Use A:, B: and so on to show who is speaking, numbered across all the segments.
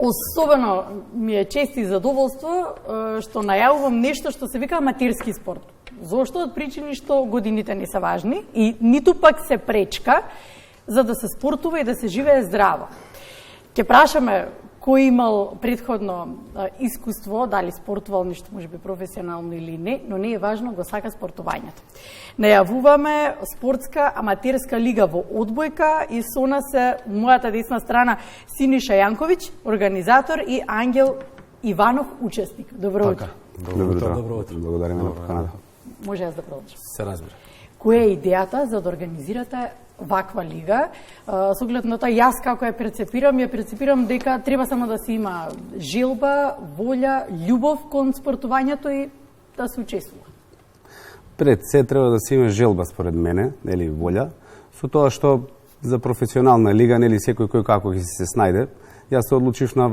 A: Особено ми е чест и задоволство што најавувам нешто што се вика аматерски спорт. Зошто? Од причини што годините не се важни и ниту пак се пречка за да се спортува и да се живее здраво. Ќе прашаме кој имал предходно искуство, дали спортувал нешто можеби професионално или не, но не е важно, го сака спортувањето. Најавуваме спортска аматерска лига во одбојка и со нас е мојата десна страна Синиша Јанковиќ, организатор, и Ангел Иванов, учесник. Добро утро.
B: Добро утро.
C: Благодарим на поканата.
A: Може јас да продолжам?
B: Се разбира.
A: Која е идејата за да организирате ваква лига? Со оглед на тоа, јас како ја перцепирам дека треба само да се има желба, волја, љубов кон спортувањето и да се учествува.
C: Пред се треба да се има желба според мене, нели волја, со тоа што за професионална лига, нели секој кој како ќе се снајде. Јас се одлучив на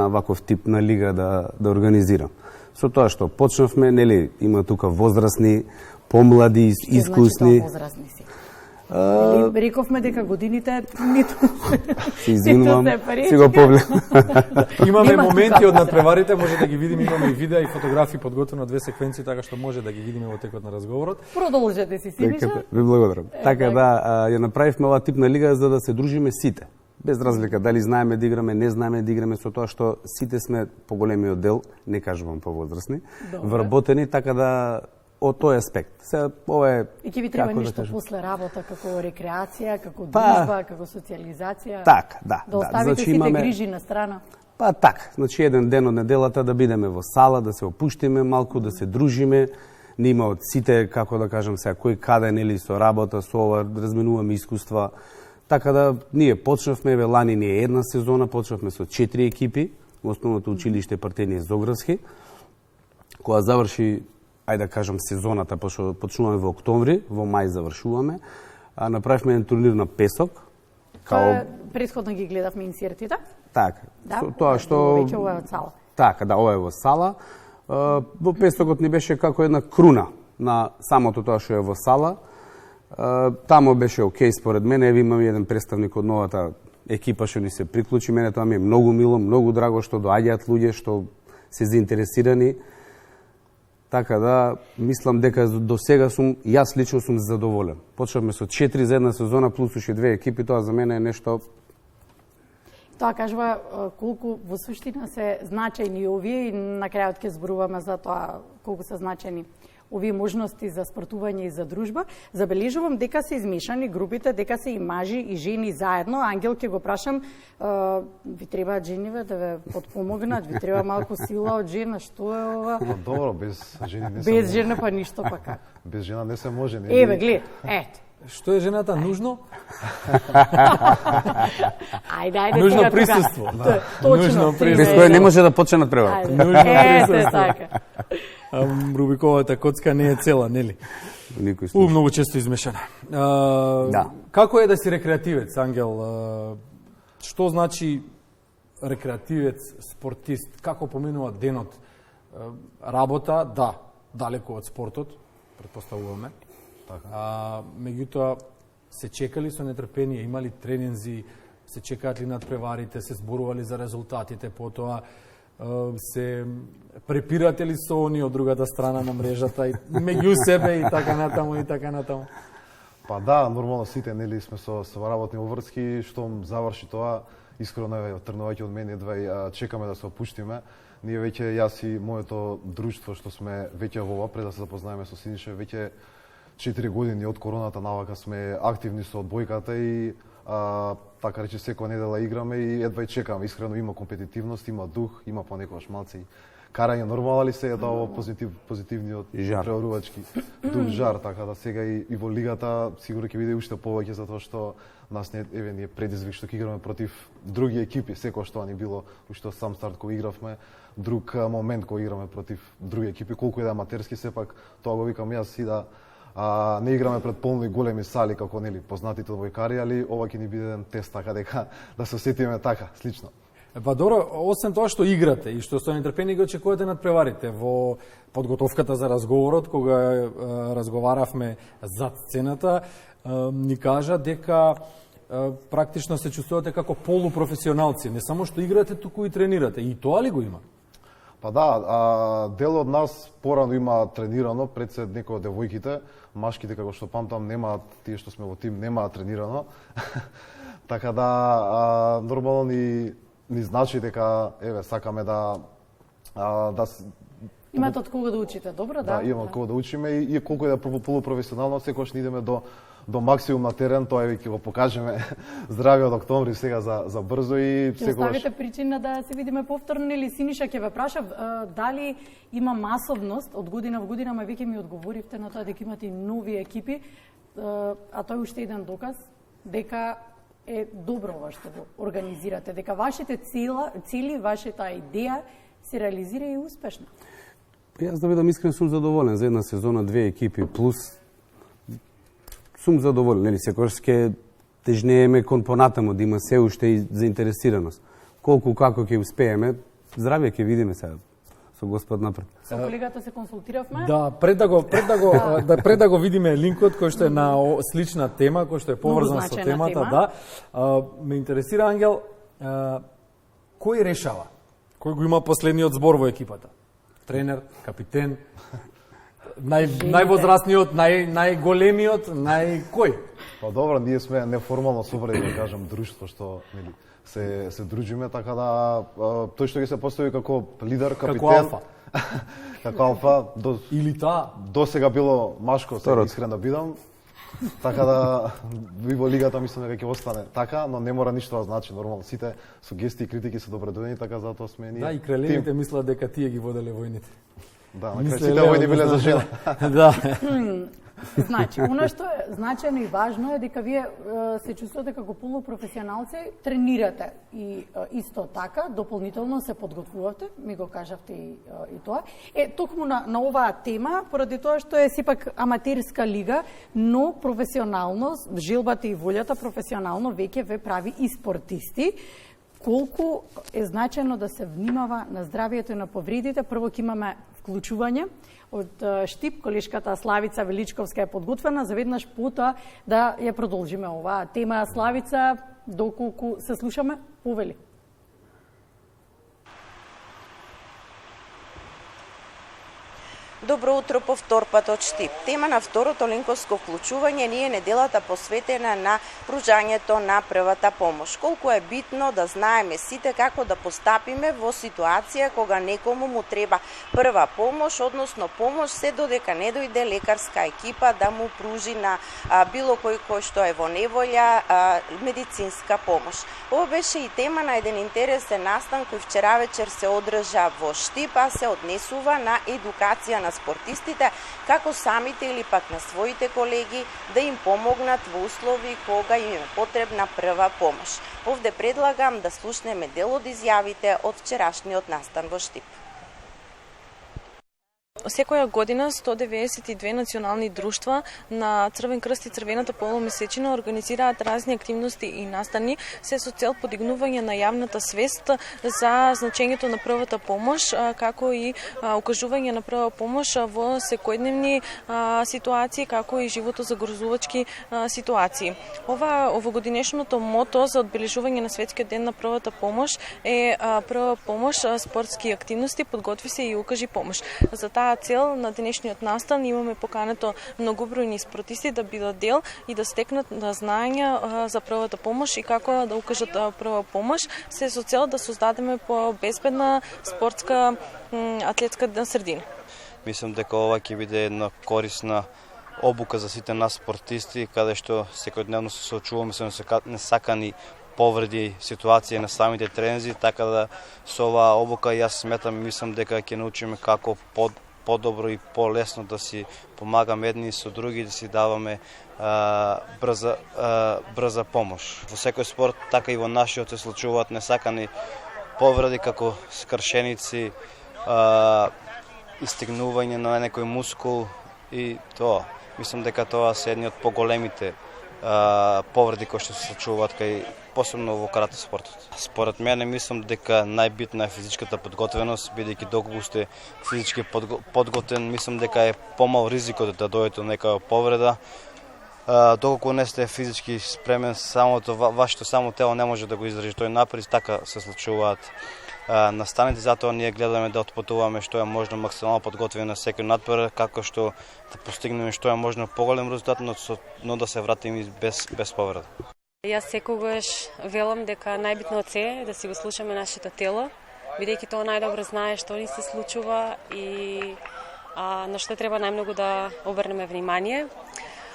C: ваков тип на лига да организирам. Со тоа што почнавме, нели има тука возрастни, помлади, искусни.
A: Што значи тоа возрастни си? Рековме дека годините ниту
C: се извинувам,
A: се
C: си го погледам.
B: Имаме моменти од надпреварите, може да ги видиме, имаме и видеа и фотографии подготвено, 2 секвенции, така што може да ги видиме во текот на разговорот.
A: Продолжете си, Синиша.
C: Ви благодарам. Така да, ја направивме оваа тип на лига за да се дружиме сите. Без разлика дали знаеме да играме, не знаеме да играме, со тоа што сите сме по големиот дел, не кажувам повозрастни, вработени, така да од тој аспект. Се ова е
A: и ќе ви треба нешто после работа, како рекреација, како дружба, како социјализација.
C: Така, да.
A: Да оставите сите грижи на страна.
C: Па така, значи еден ден од неделата да бидеме во сала, да се опуштиме малку, да се дружиме. Нема од сите, како да кажам сега, кој каде, нели, со работа, со ова, да разменуваме искуства. Така да, ние почнавме, лани не е една сезона, почнавме со 4 екипи, во основното училиште Партенија Зографски, која заврши, ајде да кажам, сезоната, пошто почнуваме во октомври, во мај завршуваме, а направивме еден турнир на песок.
A: Предходно ги гледавме инсертите.
C: Така,
A: да,
C: тоа што
A: веќе ова е во сала.
C: Така, да, ова е во сала. Во песокот ни беше како една круна на самото тоа што е во сала. Тамо беше окей според мене, еви имам еден представник од новата екипа што ни се приклучи, мене тоа ми е многу мило, многу драго што доаѓаат луѓе што се заинтересирани. Така да, мислам дека до сега јас лично сум задоволен. Почнавме со 4 за една сезона, плюс уште 2 екипи, тоа за мене е нешто.
A: Тоа кажува колку во суштина се значајни овие и на крајот ќе зборуваме за тоа колку се значајни овие можности за спортување и за дружба. Забележувам дека се измешани групите, дека се и мажи и жени заедно. Ангел, ќе го прашам, ви требаат жениве да ве подпомогнат, ви треба малку сила од жена, што е ова?
D: Добро, без жени не се
A: без жена па ништо па како.
D: Без жена не се може, не.
A: Еве, глед, ето.
B: Што е жената нужно?
A: Ајде,
B: нужно
A: сега
B: присуство.
A: Да. Точно.
C: Без кој не може да почне надпревара.
B: Нужно присуство.
A: Така.
B: Рубиковата коцка не е цела, нели? Многу често измешана.
C: Да.
B: Како е да си рекреативец, Ангел? Што значи рекреативец, спортист? Како поминува денот? Работа, да, далеко од спортот, претпоставуваме. Меѓутоа, се чекали со нетрпение, имали тренинзи, се чекаат ли надпреварите, се зборували за резултатите, потоа се препирате ли со они од другата страна на мрежата и меѓу себе и така натаму.
D: Па да, нормално сите нели сме со работни обврски, што заврши тоа, искрено тргнувајќи од мене едва чекаме да се опуштиме. Ние веќе јас и моето друштво што сме веќе во ова, пред да се запознаеме со Синиша, веќе 4 години од короната навака сме активни со одбојката и така рече секоја недела играме и едва и чекаме. Искрено има компетитивност, има дух, има понекогаш малци карање, нормално ли се е тоа позитивниот преорувачки дух, жар, така да сега и во лигата сигурно ќе биде уште повеќе затоа што нас не е предизвик што ќе играме против други екипи, секој што ни било уште сам старт кога игравме, друг момент кога играме против други екипи, колку е да аматерски сепак, тоа го викам јас и да не играме пред полни големи сали како нели познатите одбојкари, али ова ќе ни биде еден тест така дека да се осетиме така, слично.
B: Па добро, освен тоа што играте и што со нетрпение ги очекувате надпреварите, во подготовката за разговорот, кога разговаравме зад сцената, ни кажа дека практично се чувствувате како полупрофесионалци, не само што играте, туку и тренирате. И тоа ли го има?
D: Па да, дел од нас порано има тренирано, пред се некои од девојките, машките како што памтам немаат, тие што сме во тим немаат тренирано. Така да нормално ни значи дека еве сакаме да
A: имате од кого да учите, добро, да?
D: Да, имаме од кого да учиме и колку е да полупрофесионално, секогаш не идеме до максимум на терен, тоа ќе го покажеме здрави од октомври сега за брзо и
A: секогаш. Ќе оставите причина да се видиме повторно или Синиша ќе ве прашав дали има масовност од година во година, ма веќе ми одговоривте на тоа дека имате и нови екипи, а тоа е уште еден доказ дека е добро ова што го организирате, дека вашите цели, вашата идеја се реализира и успешно.
C: Јас да бидам искрен сум задоволен за една сезона, 2 екипи плюс. Сум задоволен, нели секогаш ќе тежнееме кон понатамо да има се уште и заинтересираност. Колку како ќе успееме, здравје ќе видиме сега со Господ напред.
A: Со колегата се консултиравме?
B: Да, пред да го видиме линкот кој што е на слична тема, кој што е поврзан со темата, да. Ме интересира, Ангел, кој решава? Кој го има последниот збор во екипата? Тренер, капитен, највозрастниот, најголемиот, кој?
D: Па добро, ние сме неформално собрани, да кажам, друштво што нели се дружиме, така да тој што ги се постави како лидер, капитен,
B: како алфа.
D: Како алфа
B: или таа
D: до сега било машко, се искрен да бидам. Така да ви во лигата мислам дека ќе остане така, но не мора ништо да значи, нормално сите сугестии и критики се добредоени, така затоа сме ние.
B: Да, и кралевите мислат дека тие ги воделе војните.
D: Да, на крај сите војни биле за жена.
B: Да.
A: Значи, она што е значајно и важно е дека вие се чувствувате како полупрофесионалци, тренирате и исто така, дополнително се подготвувате, ми го кажавте и тоа. Токму на оваа тема, поради тоа што е сепак аматерска лига, но професионално, желбата и волјата професионално веќе ве прави и спортисти. Колку е значајно да се внимава на здравието и на повредите. Прво ќе имаме вклучување од Штип, колешката Славица Величковска е подготвена, за веднаш потоа да ја продолжиме оваа тема. Славица, доколку се слушаме, повели.
E: Добро утро по втор пат од Штип. Тема на второто линковско вклучување ни е неделата посветена на пружањето на првата помош. Колку е битно да знаеме сите како да постапиме во ситуација кога некому му треба прва помош, односно помош се додека не дојде лекарска екипа да му пружи на било кој што е во неволја медицинска помош. Ова беше и тема на еден интересен настан кој вчера вечер се одржа во Штип, а се однесува на едукација на спортистите, како самите или пак на своите колеги да им помогнат во услови кога им е потребна прва помош. Овде предлагам да слушнеме дел од изјавите од вчерашниот настан во Штип.
F: Секоја година 192 национални друштва на Црвен крст и Црвената полумесечина организираат разни активности и настани се со цел подигнување на јавната свест за значењето на првата помош, како и укажување на прва помош во секојдневни ситуации, како и животозагрозувачки ситуации. Овогодинешното мото за одбележување на светскиот ден на првата помош е прва помош, спортски активности, подготви се и укажи помош. За таа цел на денешниот настан имаме покането многобројни спортисти да бидат дел и да стекнат знаења за првата помош и како да укажат прва помош, се со цел да создадеме по-безбедна спортска атлетска средина.
G: Мислам дека ова ќе биде една корисна обука за сите нас спортисти, каде што секојдневно се соочуваме со несакани повреди, ситуација на самите тренинзи, така да со оваа обука јас сметам, мислам дека ќе научиме како подобро и полесно да си помагаме едни со други, да си даваме брза помош. Во секој спорт, така и во нашиот се случуваат несакани повреди како скршеници, истигнување на некој мускул и тоа. Мислам дека тоа се едни од поголемите повреди кои што се случуваат кај посебно во карате спортот. Според мене мислам дека најбитна е физичката подготвеност, бидејќи доколку сте физички подготвен, мислам дека е помал ризикот да дојдете до некоја повреда. доколку не сте физички спремен, вашето само тело не може да го издржи тој напор, така се случуваат настаните, затоа ние гледаме да отпатуваме што е можно максимално подготвени на секој надпор, како што да постигнеме што е можно поголем резултат, но да се вратиме без повреда.
H: Јас секогаш велам дека најбитно од се е да си го слушаме нашето тело, бидејќи тоа најдобро знае што ни се случува и на што треба најмногу да обрнеме внимание.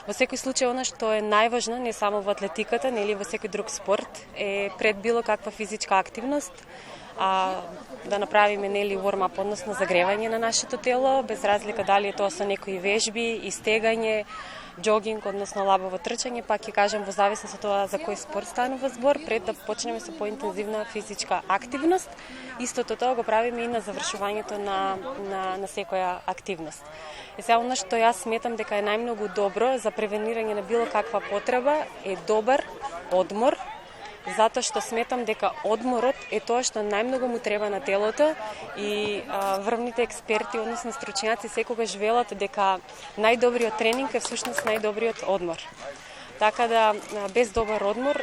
H: Во секој случај, она што е најважно, не само во атлетиката, нели во секој друг спорт, е пред било каква физичка активност, да направиме нели warm-up, односно загревање на нашето тело, без разлика дали е тоа со некои вежби, истегање, джогинг, односно лабово трчање, пак ќе кажам во зависност од тоа за кој спорт станува збор, пред да почнеме со поинтензивна физичка активност. Истото тоа го правиме и на завршувањето на секоја активност. Е сега она што јас сметам дека е најмногу добро за превенирање на било каква потреба е добар одмор, затоа што сметам дека одморот е тоа што најмногу му треба на телото и врвните експерти, односно стручњаци, секогаш велат дека најдобриот тренинг е всушност најдобриот одмор. Така да без добар одмор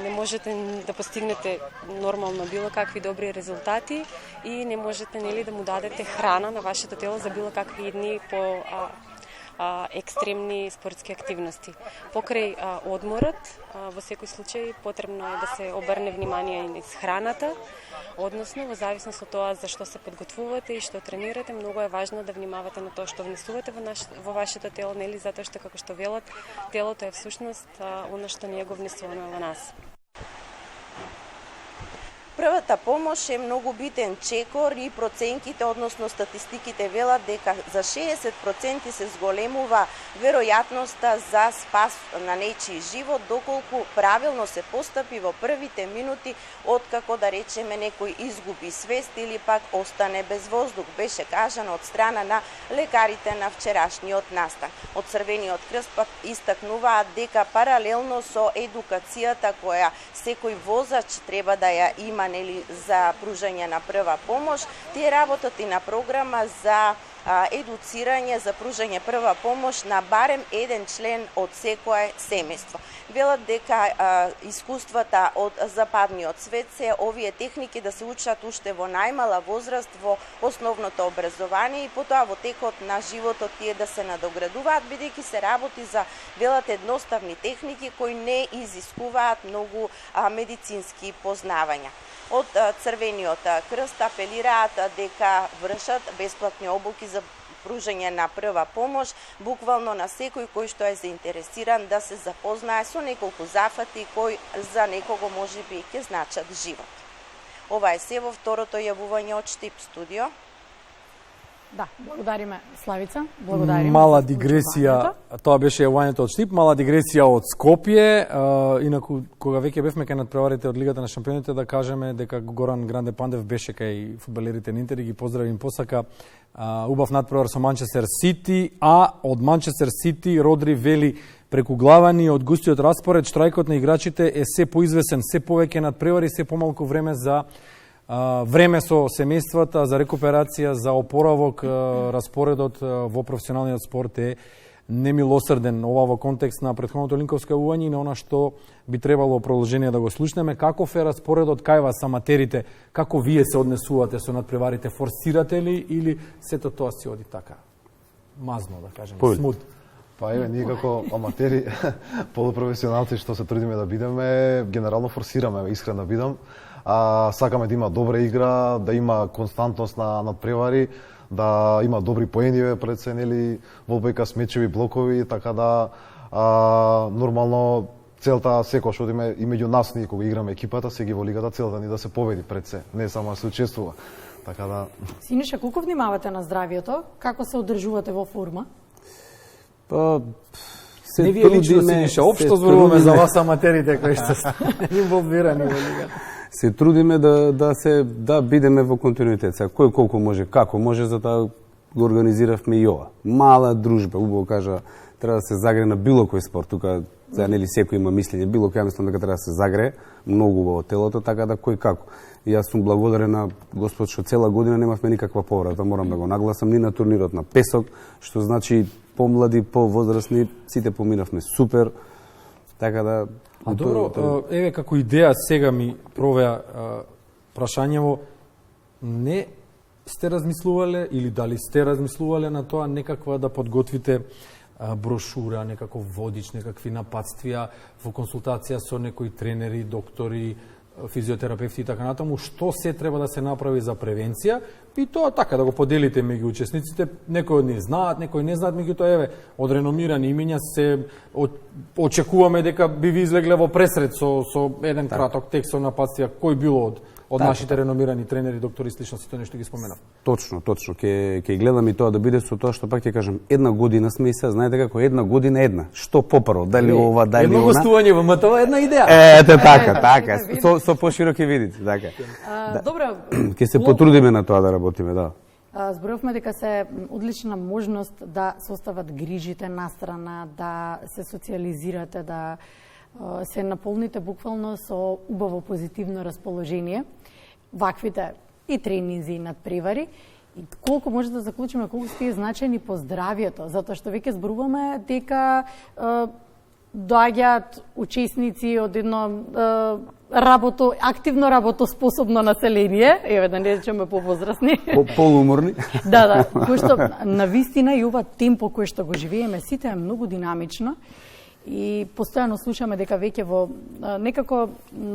H: не можете да постигнете нормално било какви добри резултати и не можете нели да му дадете храна на вашето тело за било какви едни по екстремни спортски активности. Покрај одморот, во секој случај потребно е да се обрне внимание и низ храната, односно во зависност од тоа за што се подготвувате и што тренирате, многу е важно да внимавате на тоа што внесувате во вашето тело, нели, затоа што како што велат, телото е всушност она што ние го внесуваме во нас.
E: Првата помош е многу битен чекор и проценките, односно статистиките велат дека за 60% се зголемува веројатноста за спас на нечiji живот, доколку правилно се постапи во првите минути откако да речеме некој изгуби свест или пак остане без воздух, беше кажано од страна на лекарите на вчерашниот настан. Од Црвениот крст пак истакнуваат дека паралелно со едукацијата која секој возач треба да ја има нели за пружање на прва помош, тие работат и на програма за едуцирање за пружање прва помош на барем еден член од секое семејство. Велат дека искуствата од западниот свет се овие техники да се учат уште во најмала возраст во основното образование и потоа во текот на животот тие да се надоградуваат, бидејќи се работи за велат едноставни техники кои не изискуваат многу медицински познавања. Од Црвениот крст апелираат дека вршат бесплатни обуки за пружање на прва помош, буквално на секој кој што е заинтересиран да се запознае со неколку зафати кои за некого можеби ќе значат живот. Ова е се во второто јавување од Штип студио.
A: Да, благодариме Славица, благодариме.
B: Мала дигресија, тоа беше јавувањето од Штип, мала дигресија од Скопје, инаку кога веќе бевме кај надпреварите од Лигата на шампионите, да кажеме дека Горан Гранде Пандев беше кај фудбалерите на Интер и ги поздравим посака убав надпревар со Манчестер Сити, а од Манчестер Сити Родри вели преку главани од густиот распоред штрајкот на играчите е се поизвесен, се повеќе надпревари, се помалку време за време со семејствата, за рекуперација, за опоравок. Распоредот во професионалниот спорт е немилосрден. Ова во контекст на претходното линковско јавување и на она што би требало продолжение да го слушнеме. Каков е распоредот кај вас аматерите? Како вие се однесувате со надпреварите? Форсирате ли или сето тоа си оди така? Мазно, да кажем, смут.
D: Па еве, ние како аматери, полупрофесионалци што се трудиме да бидеме, генерално форсираме, искрен да бидам. Сакаме да има добра игра, да има константност на надпревари, да има добри поени пред се, нели, волбојка с мечеви блокови, така да нормално целта секој што одиме и меѓу нас, ние кога играме екипата, се ги во лигата, целта ни да се победи пред се, не само да се учествува. Така да
A: Синиша, колку внимавате на здравието? Како се одржувате во форма?
B: Па не вие лично, Синиша, општо зборуваме за вас аматерите кои што сте инволвирани во лигата.
C: Се трудиме да бидеме во континуитет. Кој колку може, како може, за да го организиравме и ова. Мала дружба, убаво кажа, треба да се загре на било кој спорт. Тука За нели секој има мислење, било кој мислам дека треба да се загрее многу во телото, така да кој како. И јас сум благодарен на Господ што цела година немавме никаква поврата, морам да го нагласам, ни на турнирот на песок, што значи помлади, повозрастни, сите поминавме супер. Така да
B: А добро, еве како идеја сега ми провеа прашањево, не сте размислувале или дали сте размислувале на тоа некаква да подготвите брошура, некаков водич, некакви напатствија во консултација со некои тренери, доктори, физиотерапевти и така натаму, што се треба да се направи за превенција и тоа така да го поделите меѓу учесниците. Некои од нив знаат, некои не знаат, меѓутоа еве од реномирани имиња се очекуваме дека би ви излегле во пресред со еден краток текст со напатствија кој било од нашите реномирани тренери, доктори, слично сето нешто ги споменав.
C: Точно. Ќе гледам и тоа да биде со тоа што пак ќе кажам, една година сме и се, знаете како една година една. Што попрво, дали ова, дали она.
B: Едно гостување во МТВ, една идеја.
C: Ете така. Со пошироко ќе видите, така.
A: Добро.
C: Ќе се потрудиме на тоа да работиме, да.
A: Зборувавме дека се одлична можност да се остават грижите настрана, да се социализирате, да се наполните буквално со убаво позитивно расположение. Ваквите и тренинзи и надпревари. И колку може да заклучиме, колку сте значајни по здравието, затоа што веќе зборуваме дека доаѓаат учесници од едно активно работоспособно население, еве да не речеме повозрастни.
C: Полуморни.
A: Да, кој што навистина и ова темпо кој што го живееме сите е многу динамично. И постојано слушаме дека веќе некако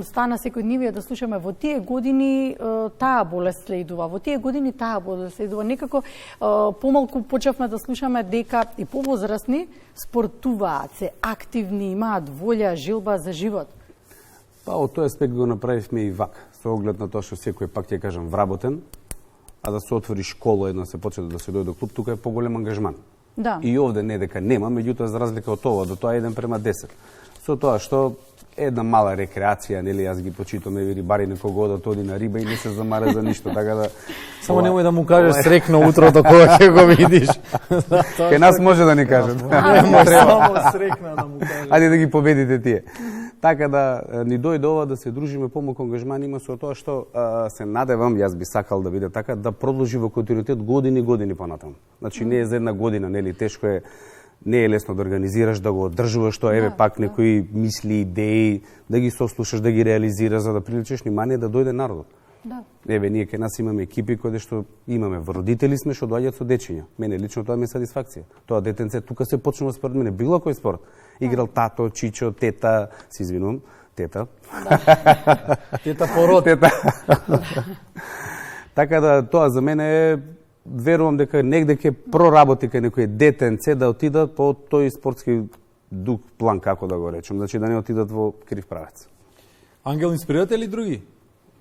A: стана секојдневие да слушаме во тие години таа болест следува, во тие години таа болест следува. Некако помалку почевме да слушаме дека и повозрастни спортуваат, се активни, имаат волја, желба за живот.
C: Па од тој аспект го направивме и вак, со оглед на тоа што секој пак ќе кажам вработен, а да се отвори школа една се почне да се дојде до клуб, тука е поголем ангажман.
A: Да.
C: И овде не дека нема, меѓутоа за разлика од ова, до тоа 1:10. Со тоа што една мала рекреација, нели, јас ги почитам еве рибари некого одат оди на риба и не се замара за ништо, така да
B: само немој да му кажеш срекно утрото кога ќе го видиш.
C: Кај нас може да ни кажат.
B: Само срекна да му кажеш.
C: Ајде да ги победите тие. Така да ни дојде ова да се дружиме, помалку ангажман има со тоа што се надевам, јас би сакал да биде така, да продолжи во континуитет години понатаму. Значи не е за една година, нели, тешко е, не е лесно да организираш, да го одржуваш тоа, еве пак некои мисли, идеи, да ги сослушаш, да ги реализираш, за да привлечеш внимание да дојде народот.
A: Да.
C: Еве ние кај нас имаме екипи кои што имаме родители сме што доаѓаат со дечиња. Мене лично тоа ми е сатисфакција. Тоа детенце тука се почнува според мене било кој спорт. Играл тато, чичо, тета, се извинувам, тета.
B: Тета пород.
C: Така да тоа за мене е, верувам дека негде ќе проработи кај некој детенце да отидат по тој спортски дух план, како да го речем, значи да не отидат во крив правец.
B: Ангел, инспирирате ли други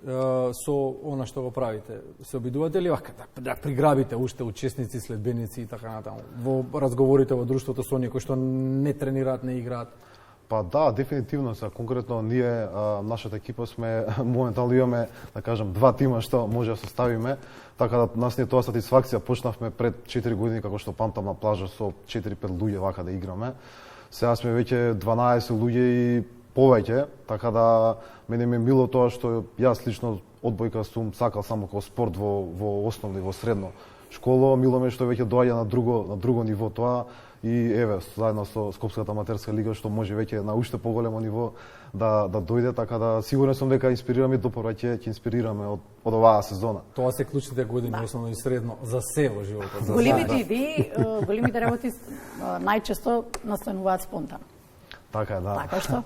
B: со она што го правите? Се обидувате ли да приграбите уште учесници, следбеници и така натаму во разговорите во друштвото со оние кои што не тренираат, не играат?
D: Па да, дефинитивно се. Конкретно ние, нашата екипа сме, моментално имаме, да кажем, 2 тима што може да составиме, така да нас не е тоа сатисфакција. Почнавме пред 4 години, како што памтам, на плажа со 4-5 луѓе вака да играме. Сега сме веќе 12 луѓе и повеќе, така да мене ми е мило тоа што јас лично одбојка сум сакал само како спорт во основно и во средно школа. Мило ме што веќе доаѓа на друго ниво тоа. И еве, заедно со Скопската аматерска лига, што може веќе на уште поголемо ниво да дојде, така да сигурен сум дека инспирираме и допора ќе инспирираме од оваа сезона.
B: Тоа се клучните години, основно и средно, за се во животот.
A: Големите идеи, големите работи најчесто настануваат спонтано.
D: Така е, да.
A: Така што?